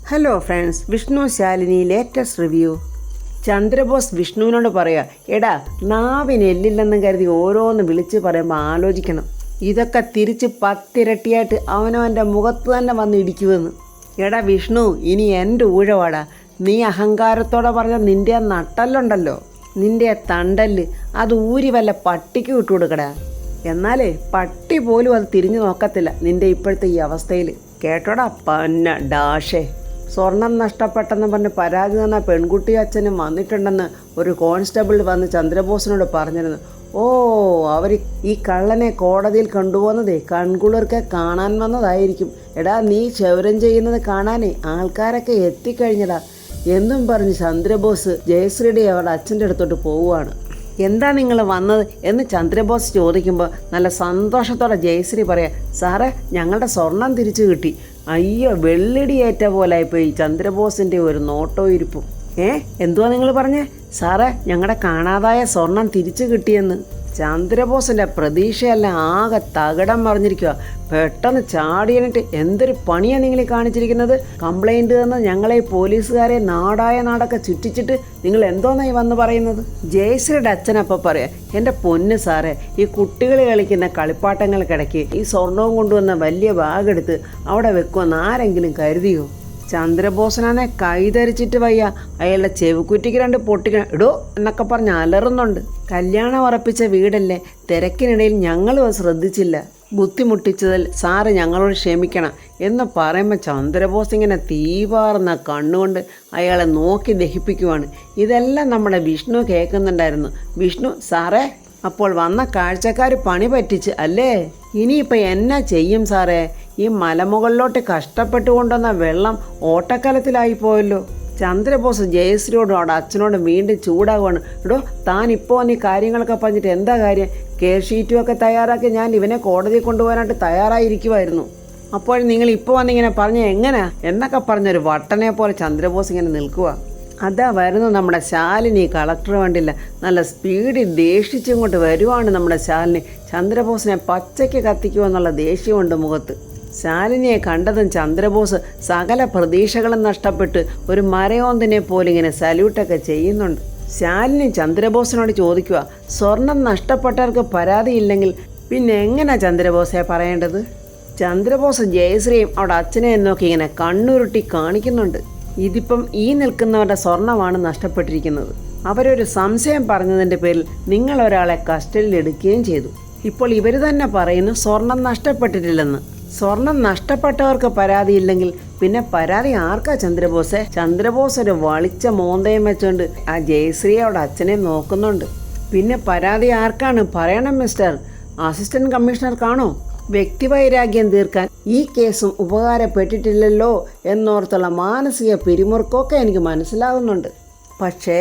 Hello friends, Vishnu Shalini latest review. Chandrabose വിഷ്ണുവിനോട് പറയാ, എടാ നാവിന് എല്ലില്ലെന്ന് കരുതി ഓരോന്ന് വിളിച്ച് പറയുമ്പോൾ ആലോചിക്കണം. ഇതൊക്കെ തിരിച്ച് 10 ഇരട്ടിയായിട്ട് അവനവൻ്റെ മുഖത്ത് തന്നെ വന്ന് ഇടിക്കുമെന്ന്. എടാ വിഷ്ണു, ഇനി എൻ്റെ ഊഴവാടാ. നീ അഹങ്കാരത്തോടെ പറഞ്ഞ നിൻ്റെ നട്ടല്ലുണ്ടല്ലോ, നിൻ്റെ തണ്ടല്, അത് ഊരി വല്ല പട്ടിക്ക് വിട്ടുകൊടുക്കടാ. എന്നാലേ പട്ടി പോലും അത് തിരിഞ്ഞു നോക്കത്തില്ല നിൻ്റെ ഇപ്പോഴത്തെ ഈ അവസ്ഥയിൽ. കേട്ടോടാ പന്ന ഡാഷേ. സ്വർണം നഷ്ടപ്പെട്ടെന്ന് പറഞ്ഞ് പരാതി തന്ന പെൺകുട്ടി അച്ഛനും വന്നിട്ടുണ്ടെന്ന് ഒരു കോൺസ്റ്റബിൾ വന്ന് ചന്ദ്രബോസിനോട് പറഞ്ഞിരുന്നു. ഓ, അവർ ഈ കള്ളനെ കോടതിയിൽ കൊണ്ടുപോകുന്നതേ കൺകുളിർക്ക് കാണാൻ വന്നതായിരിക്കും. എടാ, നീ ക്ഷൗരം ചെയ്യുന്നത് കാണാനേ ആൾക്കാരൊക്കെ എത്തിക്കഴിഞ്ഞടാ എന്നും പറഞ്ഞ് ചന്ദ്രബോസ് ജയശ്രീയുടെ അവരുടെ അച്ഛൻ്റെ അടുത്തോട്ട് പോവുകയാണ്. എന്താ നിങ്ങൾ വന്നത് എന്ന് ചന്ദ്രബോസ് ചോദിക്കുമ്പോൾ നല്ല സന്തോഷത്തോടെ ജയശ്രീ പറയാം, സാറേ ഞങ്ങളുടെ സ്വർണം തിരിച്ചു കിട്ടി. അയ്യോ, വെള്ളിടിയേറ്റ പോലായിപ്പോയി ചന്ദ്രബോസിൻ്റെ ഒരു നോട്ടോ ഇരിപ്പും. എന്തുവാ നിങ്ങൾ പറഞ്ഞേ? സാറേ ഞങ്ങളുടെ കാണാതായ സ്വർണം തിരിച്ചു കിട്ടിയെന്ന്. ചന്ദ്രബോസിൻ്റെ പ്രതീക്ഷയെല്ലാം ആകെ തകിടം മറിഞ്ഞിരിക്കുക. പെട്ടെന്ന് ചാടിയനിട്ട് എന്തൊരു പണിയാണ് നിങ്ങൾ കാണിച്ചിരിക്കുന്നത്? കംപ്ലൈൻറ്റ് തന്ന് ഞങ്ങളെ പോലീസുകാരെ നാടായ നാടൊക്കെ ചുറ്റിച്ചിട്ട് നിങ്ങൾ എന്തോന്നായി വന്ന് പറയുന്നത്? ജയശ്രീയുടെ അച്ഛനപ്പം പറയാം, എൻ്റെ പൊന്ന് സാറേ, ഈ കുട്ടികൾ കളിക്കുന്ന കളിപ്പാട്ടങ്ങൾക്കിടയ്ക്ക് ഈ സ്വർണവും കൊണ്ടുവന്ന വലിയ ബാഗെടുത്ത് അവിടെ വെക്കുമെന്ന് ആരെങ്കിലും കരുതിയോ? ചന്ദ്രബോസനാണെ കൈധരിച്ചിട്ട് വയ്യ. അയാളുടെ ചെവിക്കുറ്റിക്ക് 2 പൊട്ടിക്കണം ഇടോ എന്നൊക്കെ പറഞ്ഞ് അലറുന്നുണ്ട്. കല്യാണം ഉറപ്പിച്ച വീടല്ലേ, തിരക്കിനിടയിൽ ഞങ്ങളും അത് ശ്രദ്ധിച്ചില്ല. ബുദ്ധിമുട്ടിച്ചതിൽ സാറ് ഞങ്ങളോട് ക്ഷമിക്കണം എന്ന് പറയുമ്പോൾ ചന്ദ്രബോസ് ഇങ്ങനെ തീവാർന്ന കണ്ണുകൊണ്ട് അയാളെ നോക്കി ദഹിപ്പിക്കുവാണ്. ഇതെല്ലാം നമ്മുടെ വിഷ്ണു കേൾക്കുന്നുണ്ടായിരുന്നു. വിഷ്ണു, സാറേ അപ്പോൾ വന്ന കാഴ്ചക്കാർ പണി പറ്റിച്ച് അല്ലേ? ഇനിയിപ്പോൾ എന്നാ ചെയ്യും സാറേ? ഈ മലമുകളിലോട്ട് കഷ്ടപ്പെട്ട് കൊണ്ടുവന്ന വെള്ളം ഓട്ടക്കലത്തിലായിപ്പോയല്ലോ. ചന്ദ്രബോസ് ജയശ്രീയോടും അവിടെ അച്ഛനോടും വീണ്ടും ചൂടാകുവാണ്. എടോ, താൻ ഇപ്പോൾ വന്ന് ഈ കാര്യങ്ങളൊക്കെ പറഞ്ഞിട്ട് എന്താ കാര്യം? കേസ് ഷീറ്റും ഒക്കെ തയ്യാറാക്കി ഞാൻ ഇവനെ കോടതിയിൽ കൊണ്ടുപോകാനായിട്ട് തയ്യാറായിരിക്കുമായിരുന്നു. അപ്പോൾ നിങ്ങൾ ഇപ്പോൾ വന്നിങ്ങനെ പറഞ്ഞ എങ്ങനെയാ എന്നൊക്കെ പറഞ്ഞൊരു വട്ടനെ പോലെ ചന്ദ്രബോസ് ഇങ്ങനെ നിൽക്കുക. അതാ വരുന്നു നമ്മുടെ ശാലിനി. കളക്ടർ വേണ്ടില്ല, നല്ല സ്പീഡിൽ ദേഷിച്ചും കൊണ്ട് വരുവാണ് നമ്മുടെ ശാലിനി. ചന്ദ്രബോസിനെ പച്ചയ്ക്ക് കത്തിക്കുമെന്നുള്ള ദേഷ്യമുണ്ട് മുഖത്ത്. ശാലിനിയെ കണ്ടതും ചന്ദ്രബോസ് സകല പ്രതീക്ഷകളും നഷ്ടപ്പെട്ട് ഒരു മരയോന്തിനെ പോലെ ഇങ്ങനെ സല്യൂട്ടൊക്കെ ചെയ്യുന്നുണ്ട്. ശാലിനി ചന്ദ്രബോസിനോട് ചോദിക്കുക, സ്വർണം നഷ്ടപ്പെട്ടവർക്ക് പരാതിയില്ലെങ്കിൽ പിന്നെ എങ്ങനെയാ ചന്ദ്രബോസെ പറയേണ്ടത്? ചന്ദ്രബോസ് ജയശ്രീയും അവിടെ അച്ഛനെ നോക്കി ഇങ്ങനെ കണ്ണുരുട്ടി കാണിക്കുന്നുണ്ട്. ഇതിപ്പം ഈ നിൽക്കുന്നവരുടെ സ്വർണമാണ് നഷ്ടപ്പെട്ടിരിക്കുന്നത്. അവരൊരു സംശയം പറഞ്ഞതിൻ്റെ പേരിൽ നിങ്ങളൊരാളെ കസ്റ്റഡിയിൽ എടുക്കുകയും ചെയ്തു. ഇപ്പോൾ ഇവർ തന്നെ പറയുന്നു സ്വർണം നഷ്ടപ്പെട്ടിട്ടില്ലെന്ന്. സ്വർണം നഷ്ടപ്പെട്ടവർക്ക് പരാതിയില്ലെങ്കിൽ പിന്നെ പരാതി ആർക്കാ ചന്ദ്രബോസെ? ചന്ദ്രബോസ് ഒരു വളിച്ച മോന്തയും വെച്ചുകൊണ്ട് ആ ജയശ്രീയോടെ അച്ഛനെ നോക്കുന്നുണ്ട്. പിന്നെ പരാതി ആർക്കാണ് പറയണം മിസ്റ്റർ? അസിസ്റ്റന്റ് കമ്മീഷണർക്കാണോ? വ്യക്തിവൈരാഗ്യം തീർക്കാൻ ഈ കേസും ഉപകാരപ്പെട്ടിട്ടില്ലല്ലോ എന്നോർത്തുള്ള മാനസിക പിരിമുറുക്കമൊക്കെ എനിക്ക് മനസ്സിലാകുന്നുണ്ട്. പക്ഷേ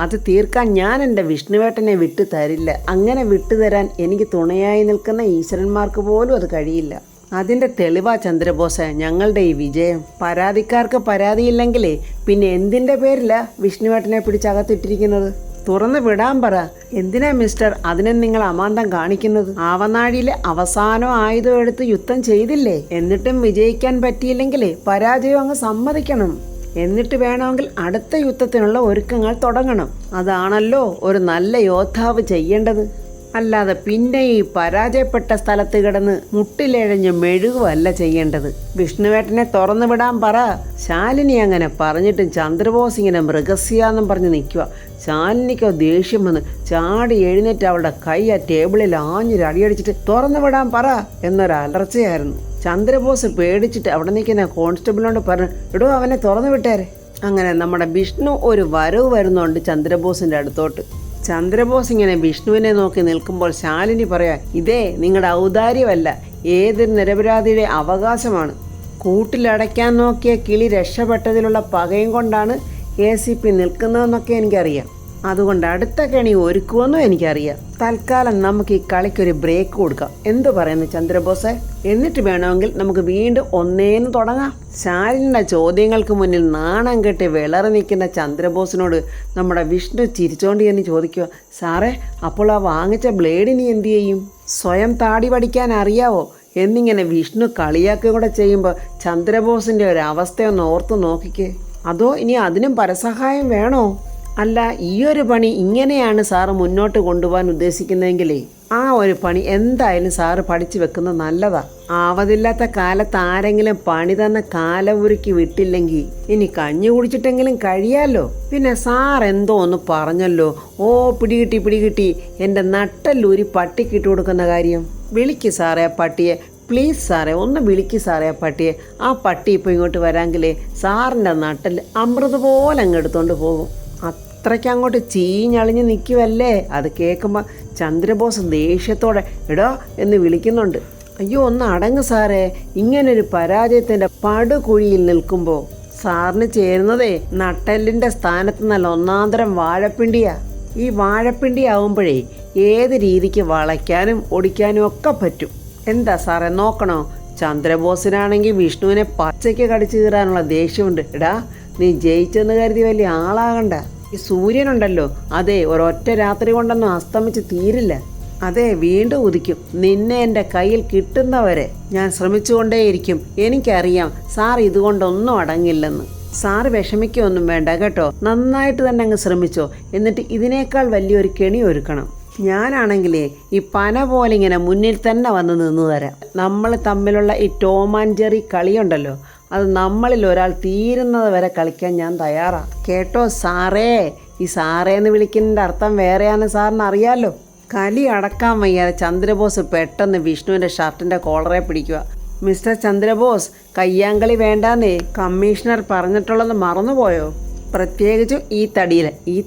അത് തീർക്കാൻ ഞാൻ എൻ്റെ വിഷ്ണുവേട്ടനെ വിട്ടു തരില്ല. അങ്ങനെ വിട്ടുതരാൻ എനിക്ക് തുണയായി നിൽക്കുന്ന ഈശ്വരന്മാർക്ക് പോലും അത് കഴിയില്ല. അതിൻ്റെ തെളിവാ ചന്ദ്രബോസെ ഞങ്ങളുടെ ഈ വിജയം. പരാതിക്കാർക്ക് പരാതിയില്ലെങ്കിലേ പിന്നെ എന്തിൻ്റെ പേരിലാ വിഷ്ണുവേട്ടനെ പിടിച്ചകത്തിട്ടിരിക്കുന്നത്? തുറന്ന് വിടാൻ പറ. എന്തിനാ മിസ്റ്റർ അതിനെ നിങ്ങൾ അമാന്തം കാണിക്കുന്നത്? ആവനാഴിയിലെ അവസാനം ആയുധം എടുത്ത് യുദ്ധം ചെയ്തില്ലേ? എന്നിട്ടും വിജയിക്കാൻ പറ്റിയില്ലെങ്കിലേ പരാജയം അങ്ങ് സമ്മതിക്കണം. എന്നിട്ട് വേണമെങ്കിൽ അടുത്ത യുദ്ധത്തിനുള്ള ഒരുക്കങ്ങൾ തുടങ്ങണം. അതാണല്ലോ ഒരു നല്ല യോദ്ധാവ് ചെയ്യേണ്ടത്. അല്ലാതെ പിന്നെ ഈ പരാജയപ്പെട്ട സ്ഥലത്ത് കിടന്ന് മുട്ടിലെഴഞ്ഞ് മെഴുകുവല്ല ചെയ്യേണ്ടത്. വിഷ്ണുവേട്ടനെ തുറന്നു വിടാൻ പറ. ശാലിനി അങ്ങനെ പറഞ്ഞിട്ടും ചന്ദ്രബോസ് ഇങ്ങനെ മൃഗസ്യാന്നും പറഞ്ഞ് നിൽക്കുക. ശാലിനിക്കോ ദേഷ്യം വന്ന് ചാടി എഴുന്നേറ്റ് അവളുടെ കൈ ആ ടേബിളിൽ ആഞ്ഞൊരു അടിയടിച്ചിട്ട് തുറന്നു വിടാൻ പറ എന്നൊരു അലർച്ചയായിരുന്നു. ചന്ദ്രബോസ് പേടിച്ചിട്ട് അവിടെ നിൽക്കുന്ന കോൺസ്റ്റബിളിനോട് പറഞ്ഞു, എടോ അവനെ തുറന്നു വിട്ടേരെ. അങ്ങനെ നമ്മുടെ വിഷ്ണു ഒരു വരവ് വരുന്നുണ്ട് ചന്ദ്രബോസിൻ്റെ അടുത്തോട്ട്. ചന്ദ്രബോസ് ഇങ്ങനെ വിഷ്ണുവിനെ നോക്കി നിൽക്കുമ്പോൾ ശാലിനി പറയാ, ഇതേ നിങ്ങളുടെ ഔദാര്യമല്ല, ഏതൊരു നിരപരാധിയുടെ അവകാശമാണ്. കൂട്ടിലടയ്ക്കാൻ നോക്കിയ കിളി രക്ഷപ്പെട്ടതിലുള്ള പകയും കൊണ്ടാണ് ACP നിൽക്കുന്നതെന്നൊക്കെ എനിക്കറിയാം. അതുകൊണ്ട് അടുത്ത കെണി ഒരുക്കുമെന്നും എനിക്കറിയാം. തൽക്കാലം നമുക്ക് ഈ കളിക്കൊരു ബ്രേക്ക് കൊടുക്കാം. എന്തു പറയുന്നു ചന്ദ്രബോസെ? എന്നിട്ട് വേണമെങ്കിൽ നമുക്ക് വീണ്ടും ഒന്നേന്ന് തുടങ്ങാം. ശാലിനിയുടെ ചോദ്യങ്ങൾക്ക് മുന്നിൽ നാണം കെട്ടി വിളറി നിൽക്കുന്ന ചന്ദ്രബോസിനോട് നമ്മുടെ വിഷ്ണു ചിരിച്ചോണ്ട് എന്ന് ചോദിക്കുക, സാറേ അപ്പോൾ ആ വാങ്ങിച്ച ബ്ലേഡിനി എന്തു ചെയ്യും? സ്വയം താടി പഠിക്കാൻ അറിയാവോ എന്നിങ്ങനെ വിഷ്ണു കളിയാക്കുക കൂടെ ചെയ്യുമ്പോൾ ചന്ദ്രബോസിൻ്റെ ഒരു അവസ്ഥയൊന്ന് ഓർത്ത് നോക്കിക്കേ. അതോ ഇനി അതിനും പരസഹായം വേണോ? അല്ല, ഈ ഒരു പണി ഇങ്ങനെയാണ് സാറ് മുന്നോട്ട് കൊണ്ടുപോകാൻ ഉദ്ദേശിക്കുന്നതെങ്കിലേ ആ ഒരു പണി എന്തായാലും സാറ് പഠിച്ചു വെക്കുന്നത് നല്ലതാ. ആവതില്ലാത്ത കാലത്ത് ആരെങ്കിലും പണി തന്ന കാലവുരുക്കി വിട്ടില്ലെങ്കിൽ ഇനി കഞ്ഞി കുടിച്ചിട്ടെങ്കിലും കഴിയാലോ. പിന്നെ സാർ എന്തോ ഒന്ന് പറഞ്ഞല്ലോ, ഓ പിടികിട്ടി എൻ്റെ നട്ടല്ലൂരി പട്ടിക്കിട്ട് കൊടുക്കുന്ന കാര്യം. വിളിക്ക് സാറേ ആ പട്ടിയെ, പ്ലീസ് സാറേ ഒന്ന് വിളിക്ക് സാറേ ആ പട്ടിയെ. ആ പട്ടി ഇപ്പോൾ ഇങ്ങോട്ട് വരാമെങ്കിലേ സാറിൻ്റെ നട്ടൽ അമൃത് പോലെ അങ്ങ് എടുത്തോണ്ട് പോകും. അത്രയ്ക്ക് അങ്ങോട്ട് ചീഞ്ഞളിഞ്ഞ് നിൽക്കുമല്ലേ. അത് കേൾക്കുമ്പോൾ ചന്ദ്രബോസ് ദേഷ്യത്തോടെ എടോ എന്ന് വിളിക്കുന്നുണ്ട്. അയ്യോ ഒന്ന് അടങ്ങ് സാറേ, ഇങ്ങനൊരു പരാജയത്തിൻ്റെ പടുകുഴിയിൽ നിൽക്കുമ്പോൾ സാറിന് ചേരുന്നതേ നട്ടെല്ലിൻ്റെ സ്ഥാനത്ത് നല്ല ഒന്നാന്തരം വാഴപ്പിണ്ടിയാ. ഈ വാഴപ്പിണ്ടി ആവുമ്പോഴേ ഏത് രീതിക്ക് വളയ്ക്കാനും ഒടിക്കാനും ഒക്കെ പറ്റും. എന്താ സാറേ നോക്കണോ? ചന്ദ്രബോസിനാണെങ്കിൽ വിഷ്ണുവിനെ പച്ചയ്ക്ക് കടിച്ചു കീറാനുള്ള ദേഷ്യമുണ്ട്. എടാ നീ ജയിച്ചെന്ന് കരുതി വലിയ ആളാകണ്ട. ഈ സൂര്യനുണ്ടല്ലോ, അതെ ഒരൊറ്റ രാത്രി കൊണ്ടൊന്നും അസ്തമിച്ച് തീരില്ല. അതെ വീണ്ടും ഉദിക്കും. നിന്നെ എൻ്റെ കയ്യിൽ കിട്ടുന്നവരെ ഞാൻ ശ്രമിച്ചുകൊണ്ടേയിരിക്കും. എനിക്കറിയാം സാർ ഇതുകൊണ്ടൊന്നും അടങ്ങില്ലെന്ന്. സാറ് വിഷമിക്കൊന്നും വേണ്ട കേട്ടോ. നന്നായിട്ട് തന്നെ അങ്ങ് ശ്രമിച്ചോ. എന്നിട്ട് ഇതിനേക്കാൾ വലിയൊരു കെണി ഒരുക്കണം. ഞാനാണെങ്കിലേ ഈ പന പോലെ ഇങ്ങനെ മുന്നിൽ തന്നെ വന്ന് നിന്നു തരാം. നമ്മൾ തമ്മിലുള്ള ഈ ടോം ആൻഡ് ജെറി കളിയുണ്ടല്ലോ, അത് നമ്മളിൽ ഒരാൾ തീരുന്നത് വരെ കളിക്കാൻ ഞാൻ തയ്യാറാണ് കേട്ടോ സാറേ. ഈ സാറേ എന്ന് വിളിക്കുന്നതിൻ്റെ അർത്ഥം വേറെയാണെന്ന് സാറിന് അറിയാമല്ലോ. കലി അടക്കാൻ വയ്യാതെ ചന്ദ്രബോസ് പെട്ടെന്ന് വിഷ്ണുവിൻ്റെ ഷർട്ടിൻ്റെ കോളറെ പിടിക്കുക. മിസ്റ്റർ ചന്ദ്രബോസ്, കയ്യാങ്കളി വേണ്ടാന്നേ കമ്മീഷണർ പറഞ്ഞിട്ടുള്ളത് മറന്നുപോയോ? പ്രത്യേകിച്ചും ഈ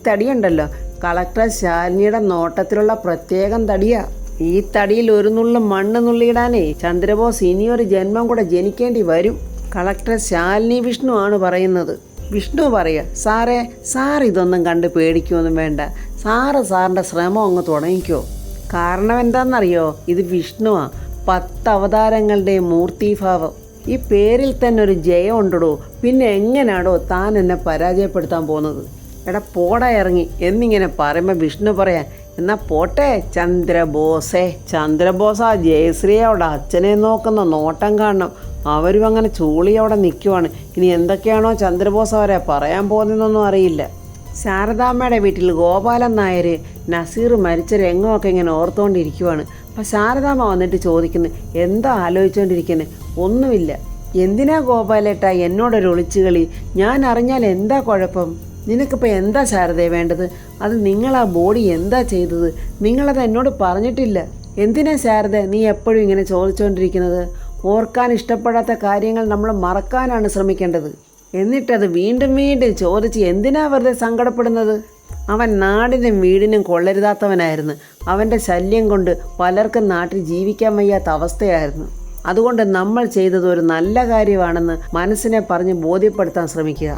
തടിയുണ്ടല്ലോ, കളക്ടർ ശാലിനിയുടെ നോട്ടത്തിലുള്ള പ്രത്യേകം തടിയാ. ഈ തടിയിൽ ഒരു നുള്ളു മണ്ണ് നുള്ളിയിടാനേ ചന്ദ്രബോസ് ഇനിയൊരു ജന്മം കൂടെ ജനിക്കേണ്ടി വരും. കളക്ടർ ശാലിനി വിഷ്ണു ആണ് പറയുന്നത്. വിഷ്ണു പറയുക, സാർ ഇതൊന്നും കണ്ട് പേടിക്കുമൊന്നും വേണ്ട. സാറിൻ്റെ ശ്രമം അങ്ങ് തുടങ്ങിക്കോ. കാരണം എന്താണെന്നറിയോ? ഇത് വിഷ്ണുവാ, 10 അവതാരങ്ങളുടെ മൂർത്തിഭാവം. ഈ പേരിൽ തന്നെ ഒരു ജയം ഉണ്ടോ. പിന്നെ എങ്ങനെയാണോ താൻ എന്നെ പരാജയപ്പെടുത്താൻ പോകുന്നത്? എടാ പോടാ ഇറങ്ങി എന്നിങ്ങനെ പറയുമ്പോൾ വിഷ്ണു പറയാൻ, എന്നാ പോട്ടെ ചന്ദ്രബോസ് ആ ജയശ്രീയെ അവിടെ അച്ഛനെ നോക്കുന്ന നോട്ടം കാണണം. അവരും അങ്ങനെ ചൂളി അവിടെ നിൽക്കുവാണ്. ഇനി എന്തൊക്കെയാണോ ചന്ദ്രബോസ് അവരെ പറയാൻ പോകുന്നതെന്നൊന്നും അറിയില്ല. ശാരദാമ്മയുടെ വീട്ടിൽ ഗോപാലൻ നായർ നസീർ മരിച്ച രംഗമൊക്കെ ഇങ്ങനെ ഓർത്തുകൊണ്ടിരിക്കുവാണ്. അപ്പം ശാരദാമ്മ വന്നിട്ട് ചോദിക്കുന്നു, എന്താ ആലോചിച്ചുകൊണ്ടിരിക്കുന്നത്? ഒന്നുമില്ല. എന്തിനാ ഗോപാലേട്ടാ എന്നോടൊരു ഒളിച്ചുകളി? ഞാൻ അറിഞ്ഞാൽ എന്താ കുഴപ്പം? നിനക്കിപ്പോൾ എന്താ ശാരദയെ വേണ്ടത്? അത് നിങ്ങളാ ബോഡി എന്താ ചെയ്തത്? നിങ്ങളത് എന്നോട് പറഞ്ഞിട്ടില്ല. എന്തിനാ ശാരദ നീ എപ്പോഴും ഇങ്ങനെ ചോദിച്ചുകൊണ്ടിരിക്കുന്നത്? ഓർക്കാൻ ഇഷ്ടപ്പെടാത്ത കാര്യങ്ങൾ നമ്മൾ മറക്കാനാണ് ശ്രമിക്കേണ്ടത്. എന്നിട്ടത് വീണ്ടും ചോദിച്ച് എന്തിനാ വെറുതെ സങ്കടപ്പെടുന്നത്? അവൻ നാടിനും വീടിനും കൊള്ളരുതാത്തവനായിരുന്നു. അവൻ്റെ ശല്യം കൊണ്ട് പലർക്കും നാട്ടിൽ ജീവിക്കാൻ വയ്യാത്ത അവസ്ഥയായിരുന്നു. അതുകൊണ്ട് നമ്മൾ ചെയ്തത് ഒരു നല്ല കാര്യമാണെന്ന് മനസ്സിനെ പറഞ്ഞ് ബോധ്യപ്പെടുത്താൻ ശ്രമിക്കുക.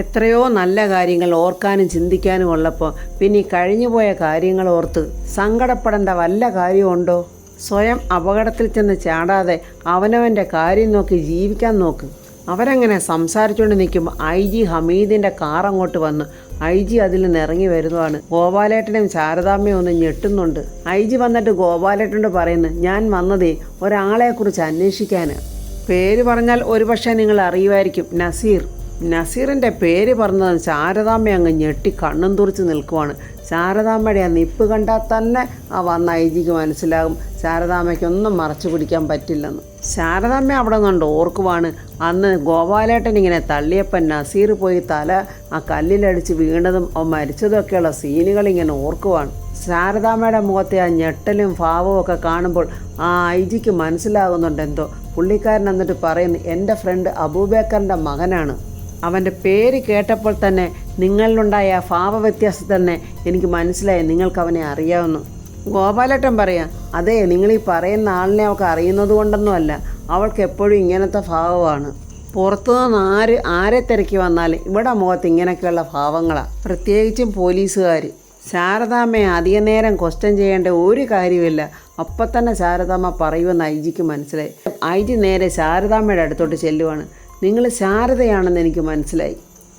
എത്രയോ നല്ല കാര്യങ്ങൾ ഓർക്കാനും ചിന്തിക്കാനും ഉള്ളപ്പോൾ പിന്നെ ഈ കഴിഞ്ഞുപോയ കാര്യങ്ങൾ ഓർത്ത് സങ്കടപ്പെടേണ്ട വല്ല കാര്യമുണ്ടോ? സ്വയം അപകടത്തിൽ ചെന്ന് ചാടാതെ അവനവൻ്റെ കാര്യം നോക്കി ജീവിക്കാൻ നോക്ക്. അവരങ്ങനെ സംസാരിച്ചുകൊണ്ട് നിൽക്കുമ്പോൾ IG ഹമീദിൻ്റെ കാർ അങ്ങോട്ട് വന്ന് IG അതിൽ നിന്ന് ഇറങ്ങി വരുന്നതാണ്. ഗോപാലേട്ടനും ശാരദാമ്മയും ഒന്ന് ഞെട്ടുന്നുണ്ട്. IG വന്നിട്ട് ഗോപാലേട്ടനോട് പറയുന്നു, ഞാൻ വന്നതേ ഒരാളെക്കുറിച്ച് അന്വേഷിക്കാനാണ്. പേര് പറഞ്ഞാൽ ഒരുപക്ഷെ നിങ്ങൾ അറിയുമായിരിക്കും, നസീറിൻ്റെ പേര് പറഞ്ഞത് ശാരദാമ്മ അങ്ങ് ഞെട്ടി കണ്ണും തുറിച്ച് നിൽക്കുവാണ്. ശാരദാമ്മയുടെ ആ നിപ്പ് കണ്ടാൽ തന്നെ ആ വന്ന IG മനസ്സിലാകും ശാരദാമ്മയ്ക്കൊന്നും മറച്ചു പിടിക്കാൻ പറ്റില്ലെന്ന്. ശാരദാമ്മ അവിടെ നിന്നുകൊണ്ട് ഓർക്കുവാണ്, അന്ന് ഗോപാലേട്ടൻ ഇങ്ങനെ തള്ളിയപ്പം നസീർ പോയി തല ആ കല്ലിലടിച്ച് വീണതും മരിച്ചതൊക്കെയുള്ള സീനുകൾ ഇങ്ങനെ ഓർക്കുവാണ്. ശാരദാമ്മയുടെ മുഖത്തെ ആ ഞെട്ടലും ഭാവവും ഒക്കെ കാണുമ്പോൾ ആ IG മനസ്സിലാകുന്നുണ്ട് എന്തോ. പുള്ളിക്കാരൻ എന്നിട്ട് പറയുന്നു, എൻ്റെ ഫ്രണ്ട് അബൂബക്കറിൻ്റെ മകനാണ്. അവൻ്റെ പേര് കേട്ടപ്പോൾ തന്നെ നിങ്ങളിലുണ്ടായ ആ ഭാവവ്യത്യാസം തന്നെ എനിക്ക് മനസ്സിലായി നിങ്ങൾക്ക് അവനെ അറിയാവുന്നു. ഗോപാലേട്ടൻ പറയാം, അതെ നിങ്ങളീ പറയുന്ന ആളിനെ അവൾക്ക് അറിയുന്നത് കൊണ്ടൊന്നുമല്ല, അവൾക്ക് എപ്പോഴും ഇങ്ങനത്തെ ഭാവമാണ്. പുറത്തുനിന്ന് ആരെ തിരക്കി വന്നാലും ഇവിടെ മുഖത്ത് ഇങ്ങനെയൊക്കെയുള്ള ഭാവങ്ങളാണ്, പ്രത്യേകിച്ചും പോലീസുകാർ. ശാരദാമ്മയെ അധിക നേരം ക്വസ്റ്റ്യൻ ചെയ്യേണ്ട ഒരു കാര്യമില്ല. അപ്പം തന്നെ ശാരദാമ്മ പറയുമെന്ന് IG മനസ്സിലായി. IG നേരെ ശാരദാമ്മയുടെ അടുത്തോട്ട് ചെല്ലുവാണ്. നിങ്ങൾ ശാരദയാണെന്ന് എനിക്ക് മനസ്സിലായി.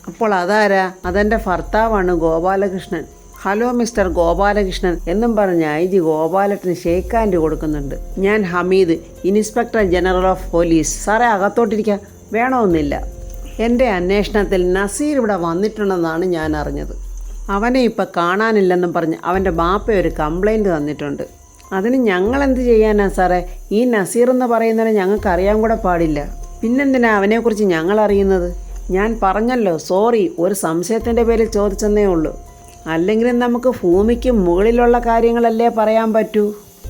അപ്പോൾ അതാരാ? അതെൻ്റെ ഭർത്താവാണ് ഗോപാലകൃഷ്ണൻ. ഹലോ മിസ്റ്റർ ഗോപാലകൃഷ്ണൻ എന്നും പറഞ്ഞ് ഐ ജി ഗോപാലട്ടന് ഷേക്ക് ഹാൻഡ് കൊടുക്കുന്നുണ്ട്. ഞാൻ Hameed, inspector general of police. സാറേ അകത്തോട്ടിരിക്കാം. വേണമെന്നില്ല. എൻ്റെ അന്വേഷണത്തിൽ നസീർ ഇവിടെ വന്നിട്ടുണ്ടെന്നാണ് ഞാൻ അറിഞ്ഞത്. അവനെ ഇപ്പം കാണാനില്ലെന്നും പറഞ്ഞ് അവൻ്റെ ബാപ്പ ഒരു കംപ്ലൈൻറ്റ് തന്നിട്ടുണ്ട്. അതിന് ഞങ്ങളെന്ത് ചെയ്യാനാ സാറേ? ഈ നസീർ എന്ന് പറയുന്നവരെ ഞങ്ങൾക്ക് അറിയാൻ കൂടെ പാടില്ല. പിന്നെന്തിനാ അവനെക്കുറിച്ച് ഞങ്ങൾ അറിയുന്നത്? ഞാൻ പറഞ്ഞല്ലോ, സോറി, ഒരു സംശയത്തിൻ്റെ പേരിൽ ചോദിച്ചെന്നേ ഉള്ളൂ. അല്ലെങ്കിലും നമുക്ക് ഭൂമിക്ക് മുകളിലുള്ള കാര്യങ്ങളല്ലേ പറയാൻ പറ്റൂ.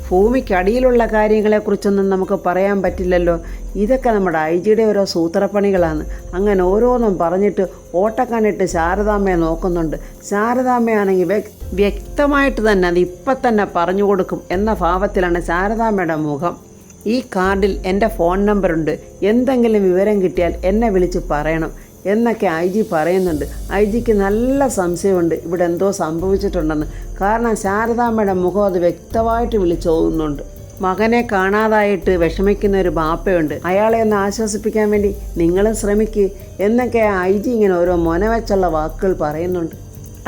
ഭൂമിക്കടിയിലുള്ള കാര്യങ്ങളെക്കുറിച്ചൊന്നും നമുക്ക് പറയാൻ പറ്റില്ലല്ലോ. ഇതൊക്കെ നമ്മുടെ ഐ ജിയുടെ ഓരോ സൂത്രപ്പണികളാണ്. അങ്ങനെ ഓരോന്നും പറഞ്ഞിട്ട് ഓട്ടക്കണ്ണിട്ട് ശാരദാമ്മയെ നോക്കുന്നുണ്ട്. ശാരദാമ്മയാണെങ്കിൽ വ്യക്തമായിട്ട് തന്നെ അത് ഇപ്പം തന്നെ പറഞ്ഞു കൊടുക്കും എന്ന ഭാവത്തിലാണ് ശാരദാമ്മയുടെ മുഖം. ഈ കാർഡിൽ എൻ്റെ ഫോൺ നമ്പറുണ്ട്, എന്തെങ്കിലും വിവരം കിട്ടിയാൽ എന്നെ വിളിച്ച് പറയണം എന്നൊക്കെ ഐ ജി പറയുന്നുണ്ട്. ഐ ജിക്ക് നല്ല സംശയമുണ്ട് ഇവിടെ എന്തോ സംഭവിച്ചിട്ടുണ്ടെന്ന്. കാരണം ശാരദാമ്മയുടെ മുഖം അത് വ്യക്തമായിട്ട് വിളിച്ചോതുന്നുണ്ട്. മകനെ കാണാതായിട്ട് വിഷമിക്കുന്ന ഒരു ബാപ്പയുണ്ട്. അയാളെ ഒന്ന് ആശ്വസിപ്പിക്കാൻ വേണ്ടി നിങ്ങളും ശ്രമിക്കുക എന്നൊക്കെ ഐ ജി ഇങ്ങനെ ഓരോ മൊനവെച്ചുള്ള വാക്കുകൾ പറയുന്നുണ്ട്.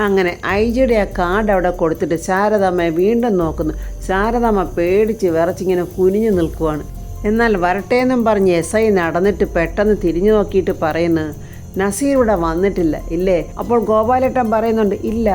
അങ്ങനെ ഐ ജിയുടെ ആ കാർഡ് അവിടെ കൊടുത്തിട്ട് ശാരദാമ്മയെ വീണ്ടും നോക്കുന്നു. ശാരദാമ്മ പേടിച്ച് വിറച്ചിങ്ങനെ കുനിഞ്ഞു നിൽക്കുവാണ്. എന്നാൽ വരട്ടേന്നും പറഞ്ഞ് SI നടന്നിട്ട് പെട്ടെന്ന് തിരിഞ്ഞു നോക്കിയിട്ട് പറയുന്നത്, നസീർ ഇവിടെ വന്നിട്ടില്ല ഇല്ലേ? അപ്പോൾ ഗോപാലേട്ടൻ പറയുന്നുണ്ട്, ഇല്ല.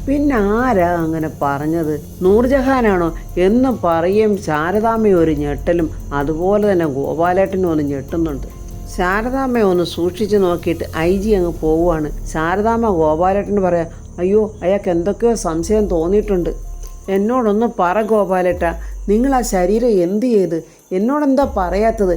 പിന്നെ ആരാ അങ്ങനെ പറഞ്ഞത്? നൂർജഹാനാണോ എന്ന് പറയും. ശാരദാമ്മയെ ഒരു ഞെട്ടലും അതുപോലെ തന്നെ ഗോപാലേട്ടനും ഒന്ന് ഞെട്ടുന്നുണ്ട്. ശാരദാമ്മയെ ഒന്ന് സൂക്ഷിച്ച് നോക്കിയിട്ട് ഐ ജി അങ്ങ് പോവുകയാണ്. ശാരദാമ്മ ഗോപാലേട്ടന് പറയാം, അയ്യോ അയാൾക്ക് എന്തൊക്കെയോ സംശയം തോന്നിയിട്ടുണ്ട്. എന്നോടൊന്ന് പറ ഗോപാലേട്ട, നിങ്ങൾ ആ ശരീരം എന്ത് ചെയ്ത്? എന്നോടെന്താ പറയാത്തത്?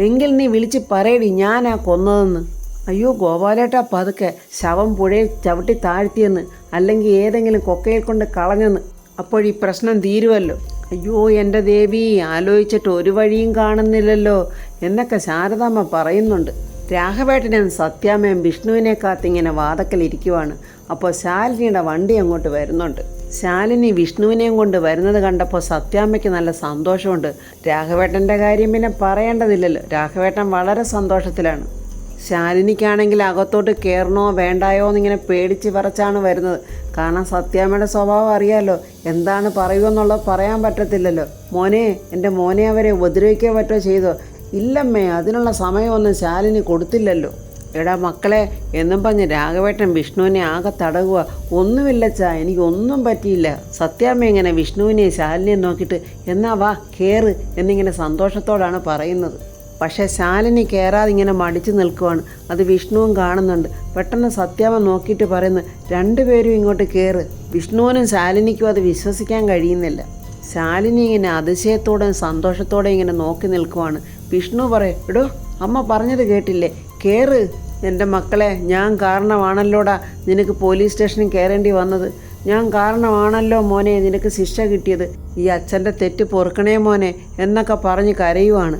എങ്കിൽ നീ വിളിച്ച് പറയടി ഞാനാ കൊന്നതെന്ന്. അയ്യോ ഗോപാലേട്ട, പതുക്കെ. ശവം പുഴയിൽ ചവിട്ടി താഴ്ത്തിയെന്ന്, അല്ലെങ്കിൽ ഏതെങ്കിലും കൊക്കയിൽ കൊണ്ട് കളഞ്ഞെന്ന്. അപ്പോഴീ പ്രശ്നം തീരുമല്ലോ. അയ്യോ എൻ്റെ ദേവി, ആലോചിച്ചിട്ട് ഒരു വഴിയും കാണുന്നില്ലല്ലോ എന്നൊക്കെ ശാരദാമ്മ പറയുന്നുണ്ട്. രാഘവേട്ടനും സത്യാമ്മയും വിഷ്ണുവിനെ കാത്തിങ്ങനെ വാതക്കലിരിക്കുവാണ്. അപ്പോൾ ശാലിനിയുടെ വണ്ടി അങ്ങോട്ട് വരുന്നുണ്ട്. ശാലിനി വിഷ്ണുവിനെയും കൊണ്ട് വരുന്നത് കണ്ടപ്പോൾ സത്യാമ്മയ്ക്ക് നല്ല സന്തോഷമുണ്ട്. രാഘവേട്ടൻ്റെ കാര്യം പിന്നെ പറയേണ്ടതില്ലല്ലോ. രാഘവേട്ടൻ വളരെ സന്തോഷത്തിലാണ്. ശാലിനിക്കാണെങ്കിൽ അകത്തോട്ട് കയറണോ വേണ്ടായോ എന്നിങ്ങനെ പേടിച്ച് വിറച്ചാണ് വരുന്നത്. കാരണം സത്യാമ്മയുടെ സ്വഭാവം അറിയാമല്ലോ, എന്താണ് പറയുമെന്നുള്ളത് പറയാൻ പറ്റത്തില്ലല്ലോ. മോനെ, എൻ്റെ മോനെ അവരെ ഉപദ്രവിക്കാൻ പറ്റുമോ ചെയ്തോ? ഇല്ലമ്മേ, അതിനുള്ള സമയമൊന്നും ശാലിനി കൊടുത്തില്ലല്ലോ. എടാ മക്കളെ എന്നും പറഞ്ഞ് രാഘവേട്ടൻ വിഷ്ണുവിനെ ആകെ തടകുക. ഒന്നുമില്ലച്ചാ, എനിക്കൊന്നും പറ്റിയില്ല. സത്യാമ്മ ഇങ്ങനെ വിഷ്ണുവിനെയും ശാലിനിയും നോക്കിയിട്ട് എന്നാ വാ കയറ് എന്നിങ്ങനെ സന്തോഷത്തോടാണ് പറയുന്നത്. പക്ഷേ ശാലിനി കയറാതെ ഇങ്ങനെ മടിച്ചു നിൽക്കുവാണ്. അത് വിഷ്ണുവും കാണുന്നുണ്ട്. പെട്ടെന്ന് സത്യാമ്മ നോക്കിയിട്ട് പറയുന്നു, രണ്ടുപേരും ഇങ്ങോട്ട് കയറ്. വിഷ്ണുവിനും ശാലിനിക്കും അത് വിശ്വസിക്കാൻ കഴിയുന്നില്ല. ശാലിനി ഇങ്ങനെ അതിശയത്തോടെയും സന്തോഷത്തോടെയും ഇങ്ങനെ നോക്കി നിൽക്കുവാണ്. വിഷ്ണു പറയും, എടോ അമ്മ പറഞ്ഞത് കേട്ടില്ലേ, കയറ്. എൻ്റെ മക്കളെ, ഞാൻ കാരണമാണല്ലോടാ നിനക്ക് പോലീസ് സ്റ്റേഷനിൽ കയറേണ്ടി വന്നത്. ഞാൻ കാരണമാണല്ലോ മോനെ നിനക്ക് ശിക്ഷ കിട്ടിയത്. ഈ അച്ഛൻ്റെ തെറ്റ് പൊറുക്കണേ മോനെ എന്നൊക്കെ പറഞ്ഞ് കരയുവാണ്.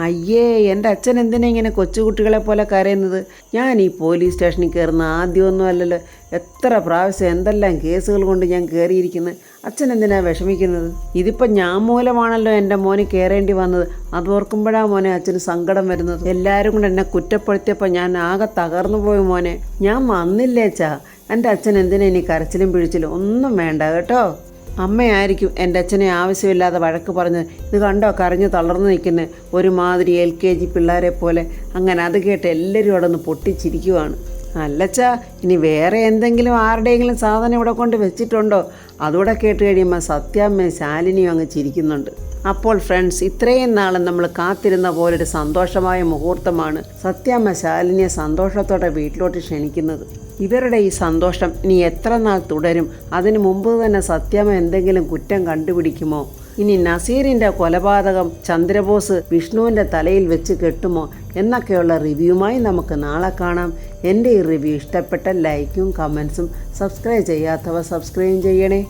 അയ്യേ, എൻ്റെ അച്ഛൻ എന്തിനാ ഇങ്ങനെ കൊച്ചുകുട്ടികളെ പോലെ കരയുന്നത്? ഞാൻ ഈ പോലീസ് സ്റ്റേഷനിൽ കയറുന്ന ആദ്യമൊന്നും അല്ലല്ലോ. എത്ര പ്രാവശ്യം എന്തെല്ലാം കേസുകൾ കൊണ്ട് ഞാൻ കയറിയിരിക്കുന്നത്. അച്ഛൻ എന്തിനാ വിഷമിക്കുന്നത്? ഇതിപ്പോൾ ഞാൻ മൂലമാണല്ലോ എൻ്റെ മോന് കയറേണ്ടി വന്നത്. അതോർക്കുമ്പോഴാണ് മോനെ അച്ഛന് സങ്കടം വരുന്നത്. എല്ലാവരും കൂടെ എന്നെ കുറ്റപ്പെടുത്തിയപ്പോൾ ഞാൻ ആകെ തകർന്നു പോയി മോനെ. ഞാൻ വന്നില്ലേച്ചാ. എൻ്റെ അച്ഛൻ എന്തിനാ ഇനി കരച്ചിലും പിഴിച്ചിലും? ഒന്നും വേണ്ട കേട്ടോ. അമ്മയായിരിക്കും എൻ്റെ അച്ഛനെ ആവശ്യമില്ലാതെ വഴക്ക് പറഞ്ഞ്. ഇത് കണ്ടോ കരഞ്ഞു തളർന്നു നിൽക്കുന്നത്, ഒരുമാതിരി LKG പിള്ളേരെ പോലെ. അങ്ങനെ അത് കേട്ട് എല്ലാവരും അവിടെ നിന്ന് പൊട്ടിച്ചിരിക്കുവാണ്. അല്ലച്ചാ, ഇനി വേറെ എന്തെങ്കിലും ആരുടെയെങ്കിലും സാധനം ഇവിടെ കൊണ്ട് വെച്ചിട്ടുണ്ടോ? അതുകൂടെ കേട്ട് കഴിയുമ്പോൾ സത്യാമ്മയും ശാലിനിയും അങ്ങ് ചിരിക്കുന്നുണ്ട്. അപ്പോൾ ഫ്രണ്ട്സ്, ഇത്രയും നാളും നമ്മൾ കാത്തിരുന്ന പോലൊരു സന്തോഷമായ മുഹൂർത്തമാണ് സത്യാമ്മ ശാലിനിയെ സന്തോഷത്തോടെ വീട്ടിലോട്ട് ക്ഷണിക്കുന്നത്. ഇവരുടെ ഈ സന്തോഷം ഇനി എത്ര നാൾ തുടരും? അതിനു മുമ്പ് തന്നെ സത്യാമ്മ എന്തെങ്കിലും കുറ്റം കണ്ടുപിടിക്കുമോ? ഇനി നസീറിൻ്റെ കൊലപാതകം ചന്ദ്രബോസ് വിഷ്ണുവിൻ്റെ തലയിൽ വെച്ച് കെട്ടുമോ എന്നൊക്കെയുള്ള റിവ്യൂമായി നമുക്ക് നാളെ കാണാം. എൻ്റെ ഈ റിവ്യൂ ഇഷ്ടപ്പെട്ട ലൈക്കും കമൻസും, സബ്സ്ക്രൈബ് ചെയ്യാത്തവർ സബ്സ്ക്രൈബ് ചെയ്യണേ.